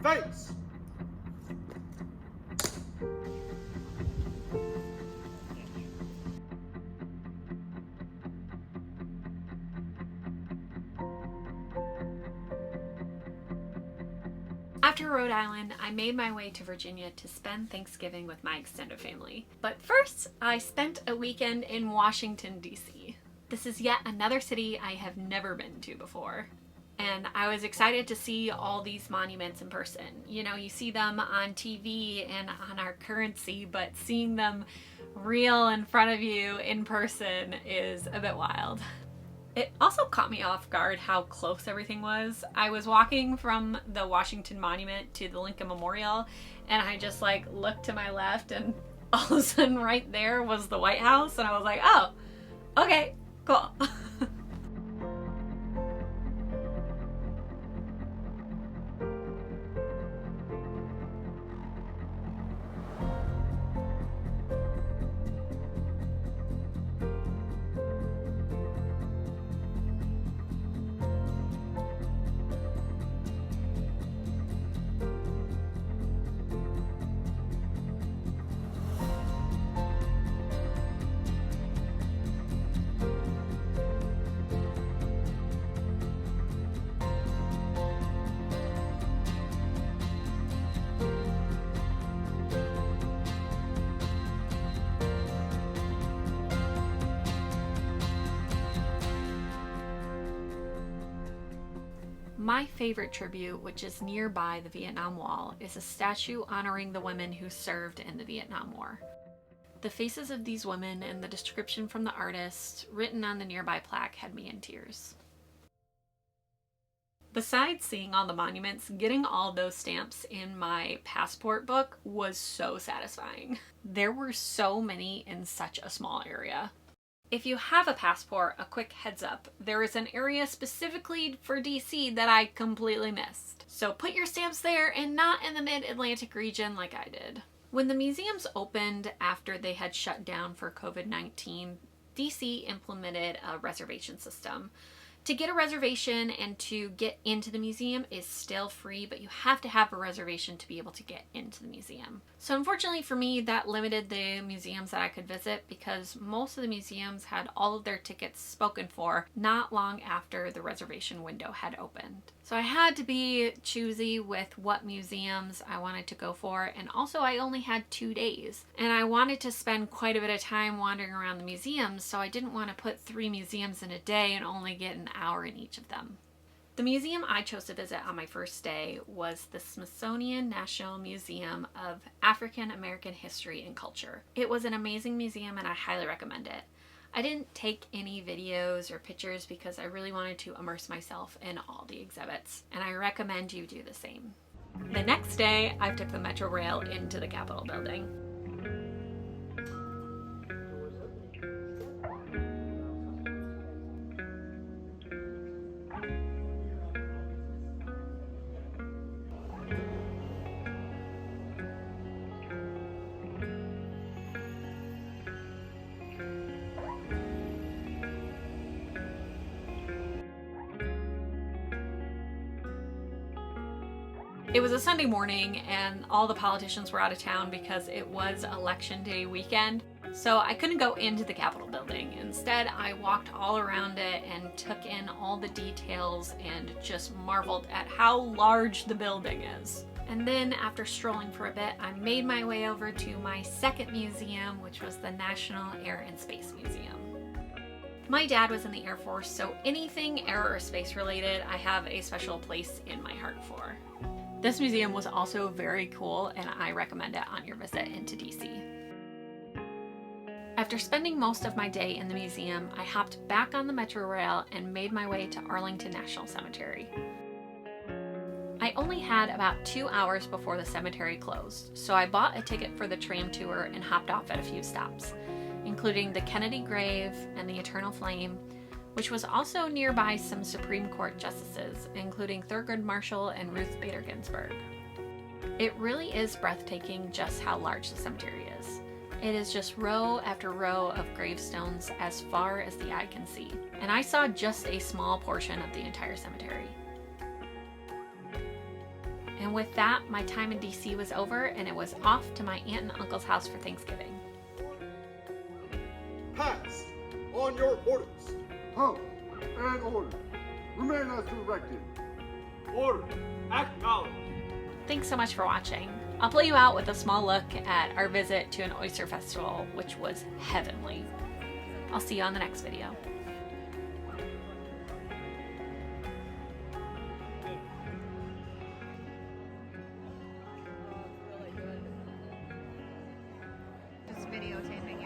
Face! After Rhode Island, I made my way to Virginia to spend Thanksgiving with my extended family. But first, I spent a weekend in Washington, D.C. This is yet another city I have never been to before. And I was excited to see all these monuments in person. You know, you see them on TV and on our currency, but seeing them real in front of you in person is a bit wild. It also caught me off guard how close everything was. I was walking from the Washington Monument to the Lincoln Memorial, and I just looked to my left, and all of a sudden right there was the White House, and I was like, oh, okay, cool. My favorite tribute, which is nearby the Vietnam Wall, is a statue honoring the women who served in the Vietnam War. The faces of these women and the description from the artist written on the nearby plaque had me in tears. Besides seeing all the monuments, getting all those stamps in my passport book was so satisfying. There were so many in such a small area. If you have a passport, a quick heads up, there is an area specifically for DC that I completely missed. So put your stamps there and not in the mid-Atlantic region like I did. When the museums opened after they had shut down for COVID-19, DC implemented a reservation system. To get a reservation and to get into the museum is still free, but you have to have a reservation to be able to get into the museum. So unfortunately for me, that limited the museums that I could visit because most of the museums had all of their tickets spoken for not long after the reservation window had opened. So I had to be choosy with what museums I wanted to go for, and also I only had 2 days. And I wanted to spend quite a bit of time wandering around the museums, so I didn't want to put 3 museums in a day and only get an hour in each of them. The museum I chose to visit on my first day was the Smithsonian National Museum of African American History and Culture. It was an amazing museum and I highly recommend it. I didn't take any videos or pictures because I really wanted to immerse myself in all the exhibits, and I recommend you do the same. The next day, I took the Metro Rail into the Capitol building. It was a Sunday morning and all the politicians were out of town because it was election day weekend. So I couldn't go into the Capitol building. Instead, I walked all around it and took in all the details and just marveled at how large the building is. And then after strolling for a bit, I made my way over to my second museum, which was the National Air and Space Museum. My dad was in the Air Force, so anything air or space related, I have a special place in my heart for. This museum was also very cool, and I recommend it on your visit into DC. After spending most of my day in the museum, I hopped back on the Metro Rail and made my way to Arlington National Cemetery. I only had about 2 hours before the cemetery closed, so I bought a ticket for the tram tour and hopped off at a few stops, including the Kennedy Grave and the Eternal Flame, which was also nearby some Supreme Court justices, including Thurgood Marshall and Ruth Bader Ginsburg. It really is breathtaking just how large the cemetery is. It is just row after row of gravestones as far as the eye can see, and I saw just a small portion of the entire cemetery. And And with that, my time in DC was over and it was off to my aunt and uncle's house for Thanksgiving. Pass on your orders. Halt and order. Remain as directed. Order. Acknowledged. Thanks so much for watching. I'll play you out with a small look at our visit to an oyster festival, which was heavenly. I'll see you on the next video. Just videotaping